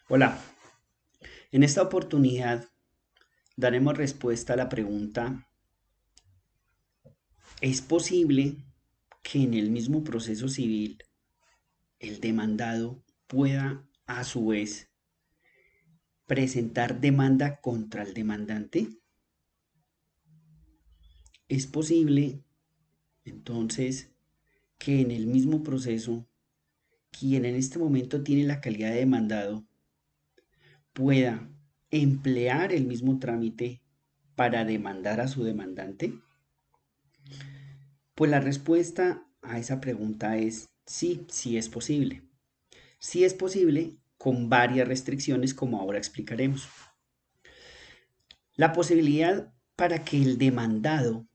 Hola, en esta oportunidad daremos respuesta a la pregunta: ¿es posible que en el mismo proceso civil el demandado pueda a su vez presentar demanda contra el demandante? ¿Es posible entonces que en el mismo proceso quien en este momento tiene la calidad de demandado pueda emplear el mismo trámite para demandar a su demandante? Pues la respuesta a esa pregunta es sí, sí es posible. Sí es posible con varias restricciones como ahora explicaremos. La posibilidad para que el demandado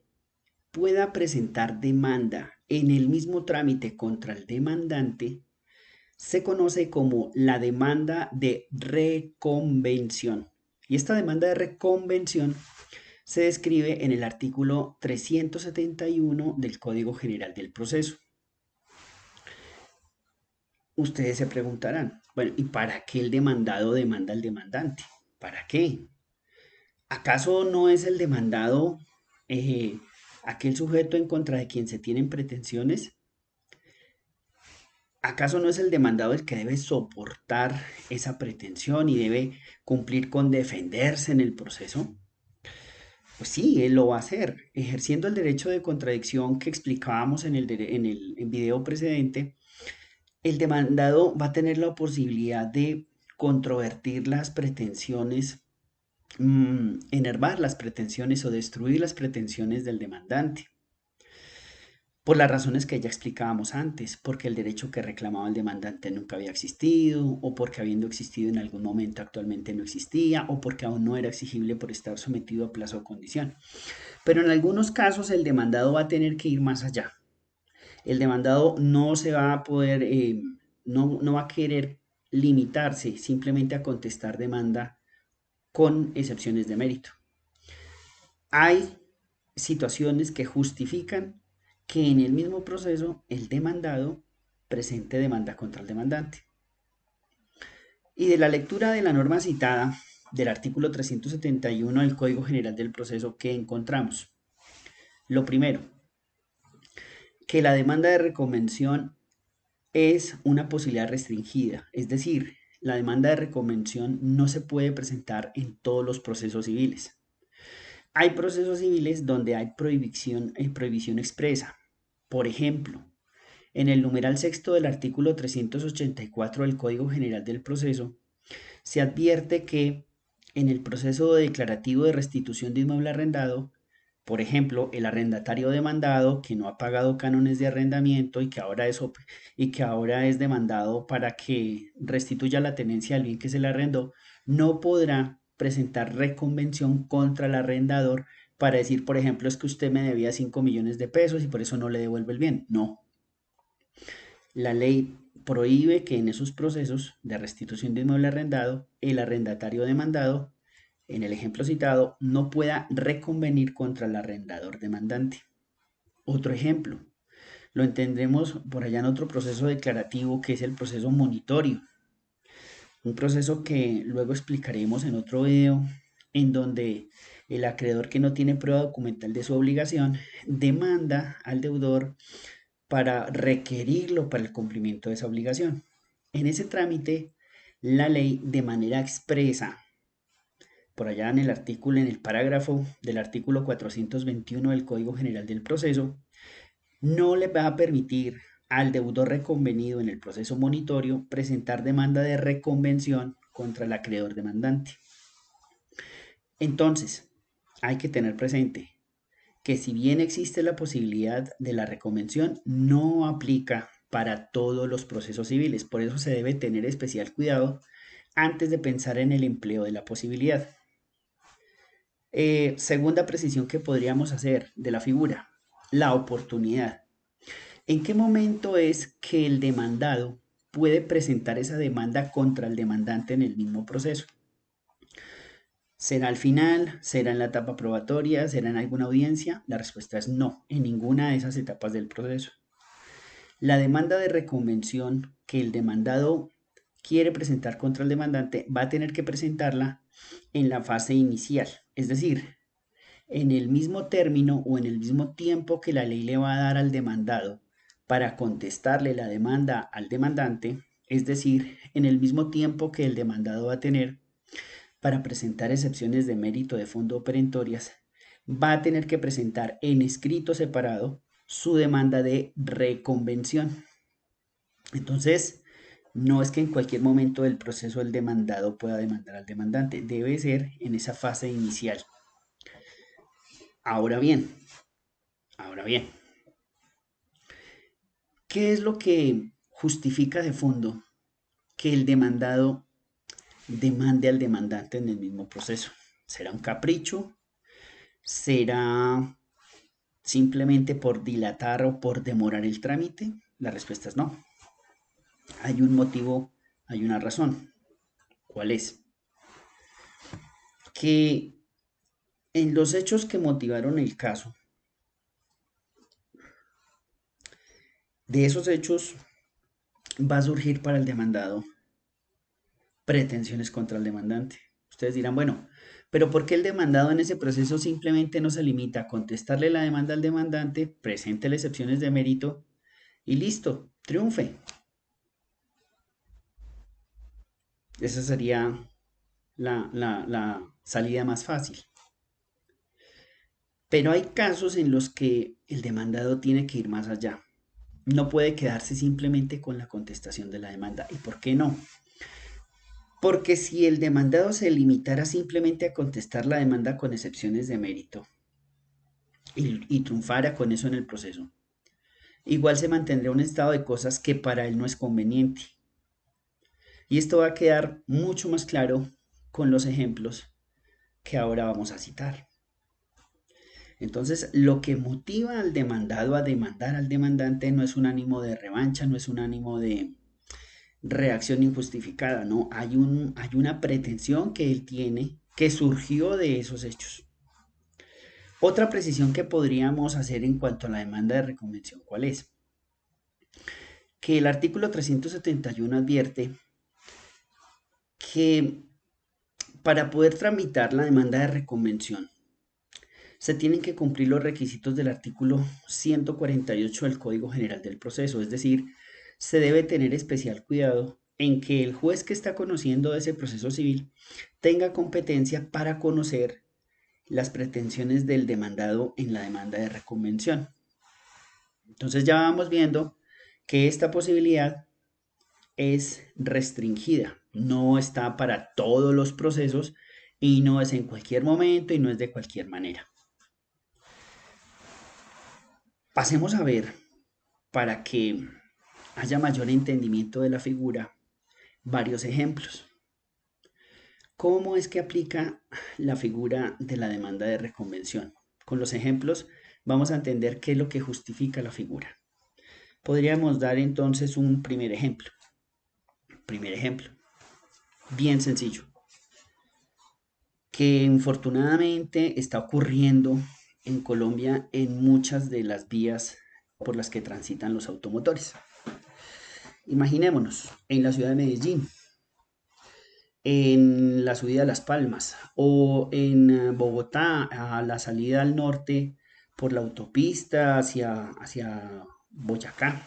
pueda presentar demanda en el mismo trámite contra el demandante se conoce como la demanda de reconvención. Y esta demanda de reconvención se describe en el artículo 371 del Código General del Proceso. Ustedes se preguntarán, bueno, ¿y para qué el demandado demanda al demandante? ¿Para qué? ¿Acaso no es el demandado eh, aquel sujeto en contra de quien se tienen pretensiones? ¿Acaso no es el demandado el que debe soportar esa pretensión y debe cumplir con defenderse en el proceso? Pues sí, él lo va a hacer, ejerciendo el derecho de contradicción que explicábamos en el video precedente. El demandado va a tener la posibilidad de controvertir las pretensiones, enervar las pretensiones o destruir las pretensiones del demandante, por las razones que ya explicábamos antes, porque el derecho que reclamaba el demandante nunca había existido, o porque habiendo existido en algún momento actualmente no existía, o porque aún no era exigible por estar sometido a plazo o condición. Pero en algunos casos el demandado va a tener que ir más allá. El demandado no se va a poder, no va a querer limitarse simplemente a contestar demanda con excepciones de mérito. Hay situaciones que justifican que en el mismo proceso el demandado presente demanda contra el demandante. Y de la lectura de la norma citada del artículo 371 del Código General del Proceso, ¿qué encontramos? Lo primero, que la demanda de reconvención es una posibilidad restringida, es decir, la demanda de reconvención no se puede presentar en todos los procesos civiles. Hay procesos civiles donde hay prohibición expresa. Por ejemplo, en el numeral sexto del artículo 384 del Código General del Proceso, se advierte que en el proceso declarativo de restitución de inmueble arrendado, por ejemplo, el arrendatario demandado que no ha pagado cánones de arrendamiento y que ahora es demandado para que restituya la tenencia al bien que se le arrendó, no podrá presentar reconvención contra el arrendador para decir, por ejemplo, es que usted me debía 5 millones de pesos y por eso no le devuelve el bien. No, la ley prohíbe que en esos procesos de restitución de inmueble arrendado, el arrendatario demandado, en el ejemplo citado, no pueda reconvenir contra el arrendador demandante. Otro ejemplo, lo entendremos por allá en otro proceso declarativo que es el proceso monitorio, un proceso que luego explicaremos en otro video, en donde el acreedor que no tiene prueba documental de su obligación demanda al deudor para requerirlo para el cumplimiento de esa obligación. En ese trámite, la ley de manera expresa, por allá en el artículo, en el parágrafo del artículo 421 del Código General del Proceso, no le va a permitir al deudor reconvenido en el proceso monitorio presentar demanda de reconvención contra el acreedor demandante. Entonces, hay que tener presente que si bien existe la posibilidad de la reconvención, no aplica para todos los procesos civiles. Por eso se debe tener especial cuidado antes de pensar en el empleo de la posibilidad. Segunda precisión que podríamos hacer de la figura, la oportunidad. ¿En qué momento es que el demandado puede presentar esa demanda contra el demandante en el mismo proceso? ¿Será al final? ¿Será en la etapa probatoria? ¿Será en alguna audiencia? La respuesta es no, en ninguna de esas etapas del proceso. La demanda de reconvención que el demandado quiere presentar contra el demandante, va a tener que presentarla en la fase inicial, es decir, en el mismo término o en el mismo tiempo que la ley le va a dar al demandado para contestarle la demanda al demandante, es decir, en el mismo tiempo que el demandado va a tener para presentar excepciones de mérito de fondo o perentorias, va a tener que presentar en escrito separado su demanda de reconvención. Entonces, no es que en cualquier momento del proceso el demandado pueda demandar al demandante, debe ser en esa fase inicial. Ahora bien, ahora bien, ¿qué es lo que justifica de fondo que el demandado demande al demandante en el mismo proceso? ¿Será un capricho? ¿Será simplemente por dilatar o por demorar el trámite? La respuesta es no. Hay un motivo, hay una razón. ¿Cuál es? Que en los hechos que motivaron el caso, de esos hechos va a surgir para el demandado pretensiones contra el demandante. Ustedes dirán, bueno, pero ¿por qué el demandado en ese proceso simplemente no se limita a contestarle la demanda al demandante, presente las excepciones de mérito y listo, triunfe? Esa sería la salida más fácil. Pero hay casos en los que el demandado tiene que ir más allá. No puede quedarse simplemente con la contestación de la demanda. ¿Y por qué no? Porque si el demandado se limitara simplemente a contestar la demanda con excepciones de mérito y triunfara con eso en el proceso, igual se mantendría un estado de cosas que para él no es conveniente. Y esto va a quedar mucho más claro con los ejemplos que ahora vamos a citar. Entonces, lo que motiva al demandado a demandar al demandante no es un ánimo de revancha, no es un ánimo de reacción injustificada, no, hay una pretensión que él tiene que surgió de esos hechos. Otra precisión que podríamos hacer en cuanto a la demanda de reconvención, ¿cuál es? Que el artículo 371 advierte que para poder tramitar la demanda de reconvención se tienen que cumplir los requisitos del artículo 148 del Código General del Proceso, es decir, se debe tener especial cuidado en que el juez que está conociendo ese proceso civil tenga competencia para conocer las pretensiones del demandado en la demanda de reconvención. Entonces ya vamos viendo que esta posibilidad es restringida, no está para todos los procesos y no es en cualquier momento y no es de cualquier manera. Pasemos a ver, para que haya mayor entendimiento de la figura, varios ejemplos. ¿Cómo es que aplica la figura de la demanda de reconvención? Con los ejemplos vamos a entender qué es lo que justifica la figura. Podríamos dar entonces un primer ejemplo. Primer ejemplo, bien sencillo, que infortunadamente está ocurriendo en Colombia en muchas de las vías por las que transitan los automotores. Imaginémonos en la ciudad de Medellín, en la subida a Las Palmas o en Bogotá a la salida al norte por la autopista hacia Boyacá.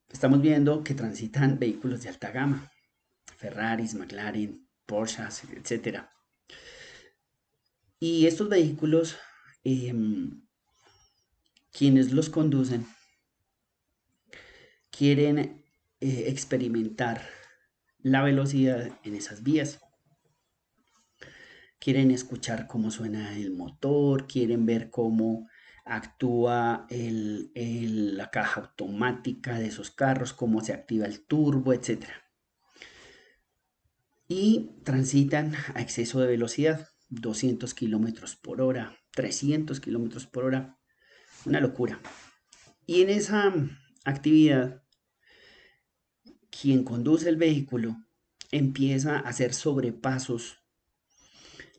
Estamos viendo que transitan vehículos de alta gama, Ferraris, McLaren, Porsches, etcétera. Y estos vehículos, quienes los conducen, quieren experimentar la velocidad en esas vías. Quieren escuchar cómo suena el motor, quieren ver cómo actúa la caja automática de esos carros, cómo se activa el turbo, etcétera. Y transitan a exceso de velocidad, 200 kilómetros por hora, 300 kilómetros por hora, una locura. Y en esa actividad, quien conduce el vehículo empieza a hacer sobrepasos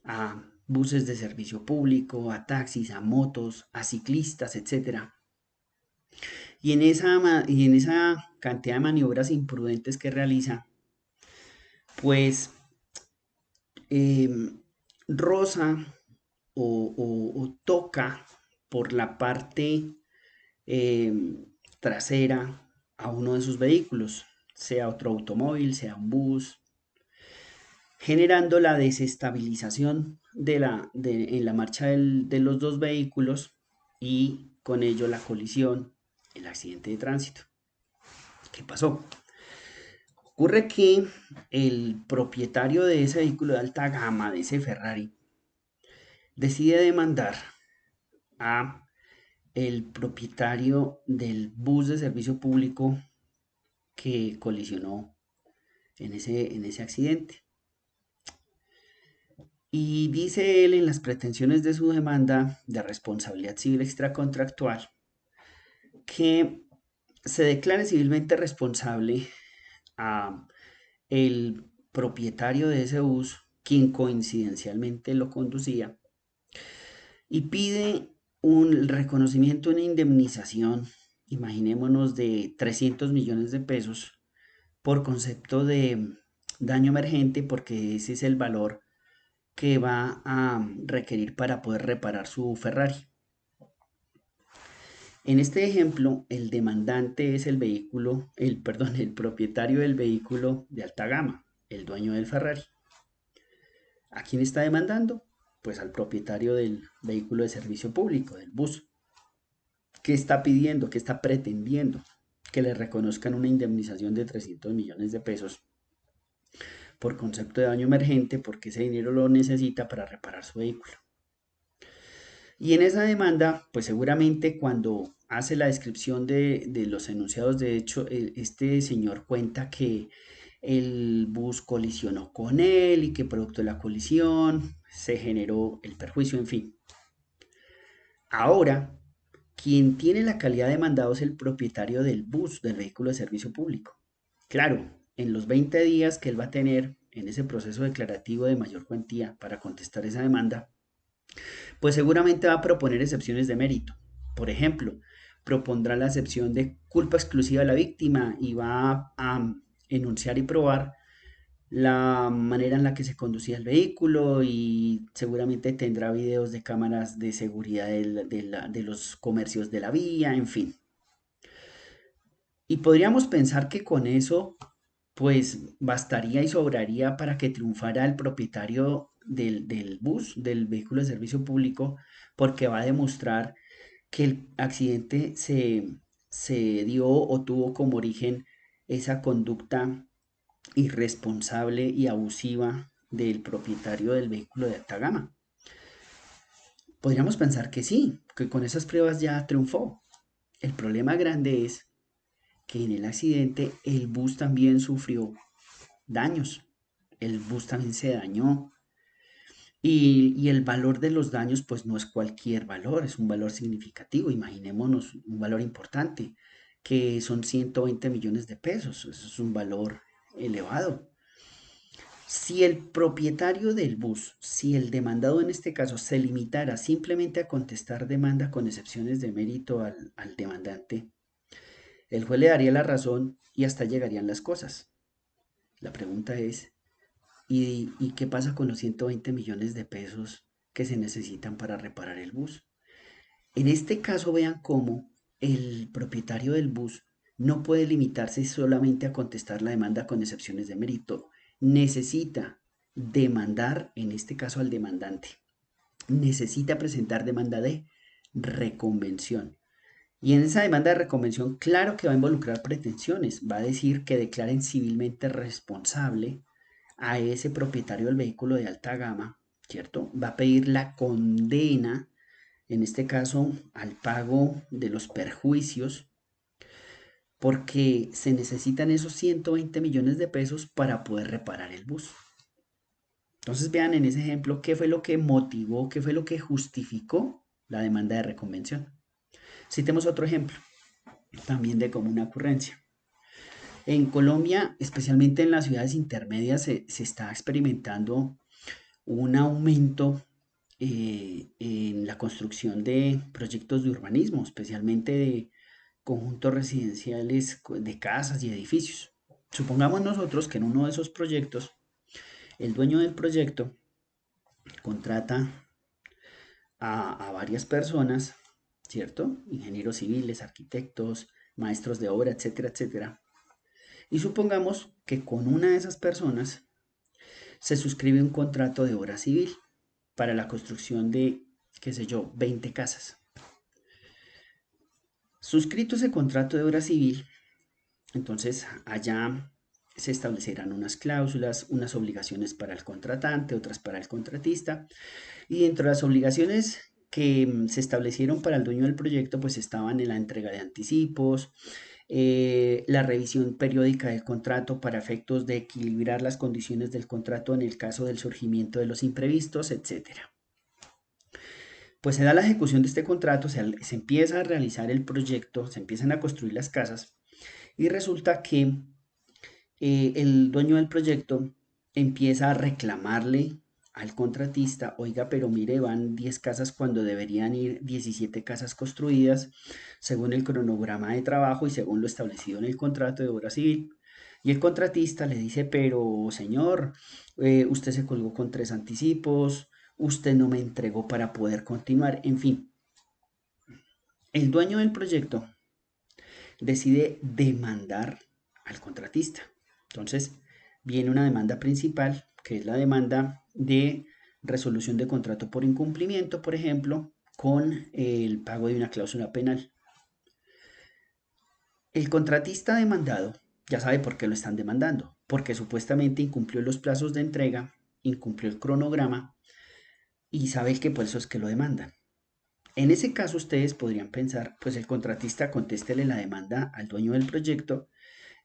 a buses de servicio público, a taxis, a motos, a ciclistas, etcétera. Y en esa cantidad de maniobras imprudentes que realiza, pues em, roza o toca por la parte trasera a uno de sus vehículos, sea otro automóvil, sea un bus, generando la desestabilización en la marcha de los dos vehículos y con ello la colisión, el accidente de tránsito. ¿Qué pasó? Ocurre que el propietario de ese vehículo de alta gama, de ese Ferrari, decide demandar a el propietario del bus de servicio público que colisionó en ese accidente. Y dice él en las pretensiones de su demanda de responsabilidad civil extracontractual que se declare civilmente responsable a el propietario de ese bus, quien coincidencialmente lo conducía, y pide un reconocimiento, una indemnización, imaginémonos de 300 millones de pesos por concepto de daño emergente, porque ese es el valor que va a requerir para poder reparar su Ferrari. En este ejemplo, el demandante es el vehículo, perdón, el propietario del vehículo de alta gama, el dueño del Ferrari. ¿A quién está demandando? Pues al propietario del vehículo de servicio público, del bus. ¿Qué está pidiendo? ¿Qué está pretendiendo? Que le reconozcan una indemnización de 300 millones de pesos por concepto de daño emergente, porque ese dinero lo necesita para reparar su vehículo. Y en esa demanda, pues seguramente cuando hace la descripción de los enunciados de hecho, este señor cuenta que el bus colisionó con él y que producto de la colisión se generó el perjuicio, en fin. Ahora, quien tiene la calidad de demandado es el propietario del bus, del vehículo de servicio público. Claro, en los 20 días que él va a tener en ese proceso declarativo de mayor cuantía para contestar esa demanda, pues seguramente va a proponer excepciones de mérito. Por ejemplo, propondrá la excepción de culpa exclusiva de la víctima y va a enunciar y probar la manera en la que se conducía el vehículo y seguramente tendrá videos de cámaras de seguridad de los comercios de la vía, en fin. Y podríamos pensar que con eso pues bastaría y sobraría para que triunfara el propietario del bus, del vehículo de servicio público, porque va a demostrar que el accidente se dio o tuvo como origen esa conducta irresponsable y abusiva del propietario del vehículo de alta gama. Podríamos pensar que sí, que con esas pruebas ya triunfó. El problema grande es que en el accidente el bus también sufrió daños. El bus también se dañó. Y el valor de los daños pues no es cualquier valor, es un valor significativo. Imaginémonos un valor importante, que son 120 millones de pesos. Eso es un valor elevado. Si el propietario del bus, si el demandado en este caso se limitara simplemente a contestar demanda con excepciones de mérito al demandante, el juez le daría la razón y hasta llegarían las cosas. La pregunta es, ¿y qué pasa con los 120 millones de pesos que se necesitan para reparar el bus? En este caso vean cómo el propietario del bus no puede limitarse solamente a contestar la demanda con excepciones de mérito. Necesita demandar, en este caso al demandante. Necesita presentar demanda de reconvención. Y en esa demanda de reconvención, claro que va a involucrar pretensiones. Va a decir que declaren civilmente responsable a ese propietario del vehículo de alta gama, ¿cierto? Va a pedir la condena, en este caso, al pago de los perjuicios, porque se necesitan esos 120 millones de pesos para poder reparar el bus. Entonces vean en ese ejemplo qué fue lo que motivó, qué fue lo que justificó la demanda de reconvención. Citemos otro ejemplo, también de común ocurrencia. En Colombia, especialmente en las ciudades intermedias, se está experimentando un aumento en la construcción de proyectos de urbanismo, especialmente conjuntos residenciales de casas y edificios. Supongamos nosotros que en uno de esos proyectos, el dueño del proyecto contrata a varias personas, ¿cierto? Ingenieros civiles, arquitectos, maestros de obra, etcétera, etcétera. Y supongamos que con una de esas personas se suscribe un contrato de obra civil para la construcción de, qué sé yo, 20 casas. Suscrito ese contrato de obra civil, entonces allá se establecerán unas cláusulas, unas obligaciones para el contratante, otras para el contratista, y dentro de las obligaciones que se establecieron para el dueño del proyecto, pues estaban en la entrega de anticipos, la revisión periódica del contrato para efectos de equilibrar las condiciones del contrato en el caso del surgimiento de los imprevistos, etcétera. Pues se da la ejecución de este contrato, se empieza a realizar el proyecto, se empiezan a construir las casas y resulta que el dueño del proyecto empieza a reclamarle al contratista, oiga, pero mire, van 10 casas cuando deberían ir 17 casas construidas, según el cronograma de trabajo y según lo establecido en el contrato de obra civil. Y el contratista le dice, pero señor, usted se colgó con 3 anticipos, usted no me entregó para poder continuar, en fin. El dueño del proyecto decide demandar al contratista. Entonces, viene una demanda principal, que es la demanda de resolución de contrato por incumplimiento, por ejemplo, con el pago de una cláusula penal. El contratista demandado ya sabe por qué lo están demandando, porque supuestamente incumplió los plazos de entrega, incumplió el cronograma y sabe que por eso es que lo demandan. En ese caso ustedes podrían pensar, pues el contratista contéstele la demanda al dueño del proyecto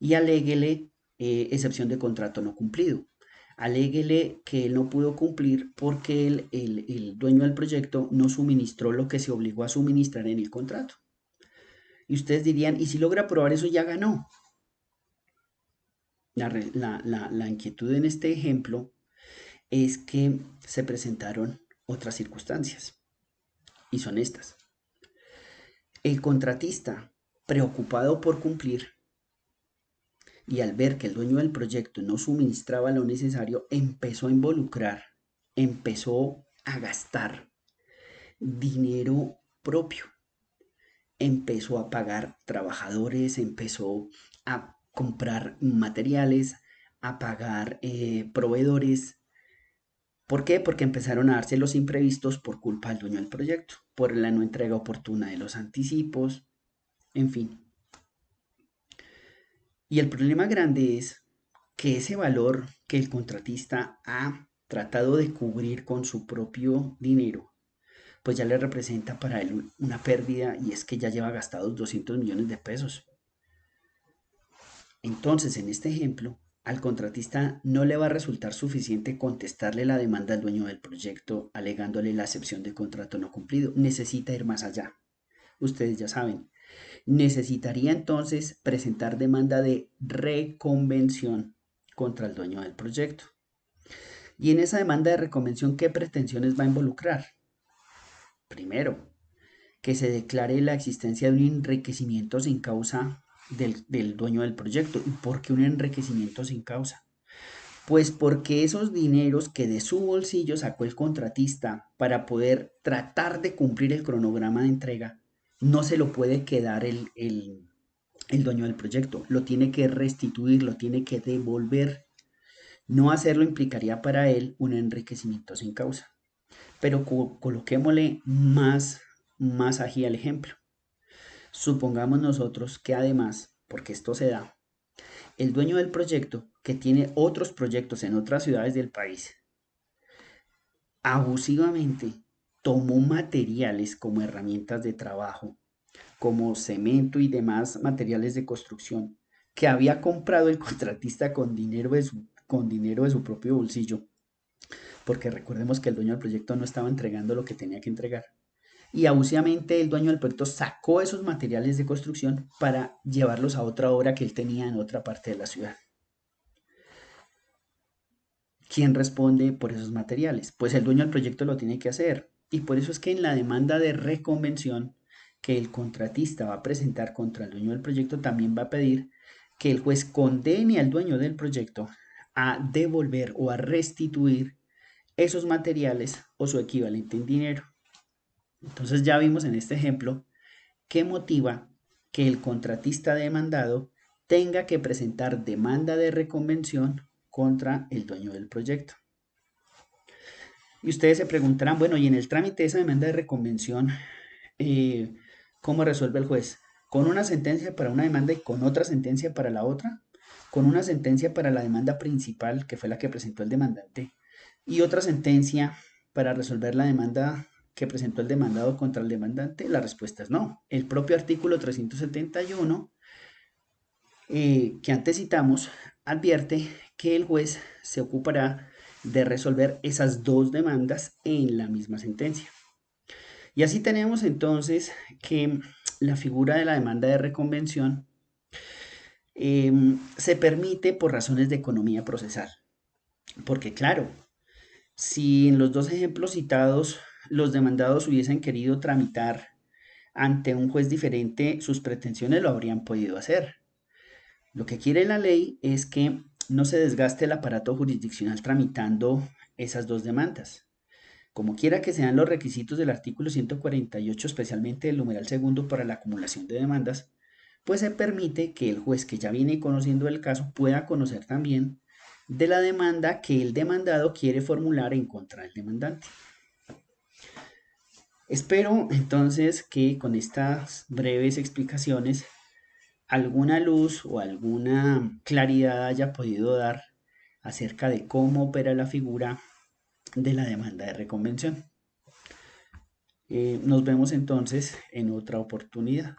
y aléguele excepción de contrato no cumplido. Aléguele que él no pudo cumplir porque el dueño del proyecto no suministró lo que se obligó a suministrar en el contrato. Y ustedes dirían, ¿y si logra probar eso ya ganó? La inquietud en este ejemplo es que se presentaron otras circunstancias y son estas. El contratista, preocupado por cumplir, y al ver que el dueño del proyecto no suministraba lo necesario, empezó a involucrar, empezó a gastar dinero propio, empezó a pagar trabajadores, empezó a comprar materiales, a pagar proveedores. ¿Por qué? Porque empezaron a darse los imprevistos por culpa del dueño del proyecto, por la no entrega oportuna de los anticipos, en fin. Y el problema grande es que ese valor que el contratista ha tratado de cubrir con su propio dinero, pues ya le representa para él una pérdida y es que ya lleva gastados 200 millones de pesos. Entonces, en este ejemplo, al contratista no le va a resultar suficiente contestarle la demanda al dueño del proyecto alegándole la excepción de contrato no cumplido. Necesita ir más allá. Ustedes ya saben, necesitaría entonces presentar demanda de reconvención contra el dueño del proyecto. Y en esa demanda de reconvención, ¿qué pretensiones va a involucrar? Primero, que se declare la existencia de un enriquecimiento sin causa del dueño del proyecto. ¿Y por qué un enriquecimiento sin causa? Pues porque esos dineros que de su bolsillo sacó el contratista para poder tratar de cumplir el cronograma de entrega, no se lo puede quedar el dueño del proyecto, lo tiene que restituir, lo tiene que devolver. No hacerlo implicaría para él un enriquecimiento sin causa. Pero coloquémosle más allí al ejemplo. Supongamos nosotros que además, porque esto se da, el dueño del proyecto, que tiene otros proyectos en otras ciudades del país, abusivamente tomó materiales como herramientas de trabajo, como cemento y demás materiales de construcción que había comprado el contratista con dinero de su propio bolsillo, porque recordemos que el dueño del proyecto no estaba entregando lo que tenía que entregar. Y abusivamente el dueño del proyecto sacó esos materiales de construcción para llevarlos a otra obra que él tenía en otra parte de la ciudad. ¿Quién responde por esos materiales? Pues el dueño del proyecto lo tiene que hacer. Y por eso es que en la demanda de reconvención, que el contratista va a presentar contra el dueño del proyecto, también va a pedir que el juez condene al dueño del proyecto a devolver o a restituir esos materiales o su equivalente en dinero. Entonces ya vimos en este ejemplo que motiva que el contratista demandado tenga que presentar demanda de reconvención contra el dueño del proyecto. Y ustedes se preguntarán, bueno, y en el trámite de esa demanda de reconvención, eh, ¿cómo resuelve el juez? ¿Con una sentencia para una demanda y con otra sentencia para la otra? ¿Con una sentencia para la demanda principal, que fue la que presentó el demandante, y otra sentencia para resolver la demanda que presentó el demandado contra el demandante? La respuesta es no. El propio artículo 371 que antes citamos advierte que el juez se ocupará de resolver esas dos demandas en la misma sentencia. Y así tenemos entonces que la figura de la demanda de reconvención se permite por razones de economía procesal. Porque claro, si en los dos ejemplos citados los demandados hubiesen querido tramitar ante un juez diferente sus pretensiones, lo habrían podido hacer. Lo que quiere la ley es que no se desgaste el aparato jurisdiccional tramitando esas dos demandas. Como quiera que sean los requisitos del artículo 148, especialmente el numeral segundo para la acumulación de demandas, pues se permite que el juez que ya viene conociendo el caso pueda conocer también de la demanda que el demandado quiere formular en contra del demandante. Espero entonces que con estas breves explicaciones alguna luz o alguna claridad haya podido dar acerca de cómo opera la figura de la demanda de reconvención. Nos vemos entonces en otra oportunidad.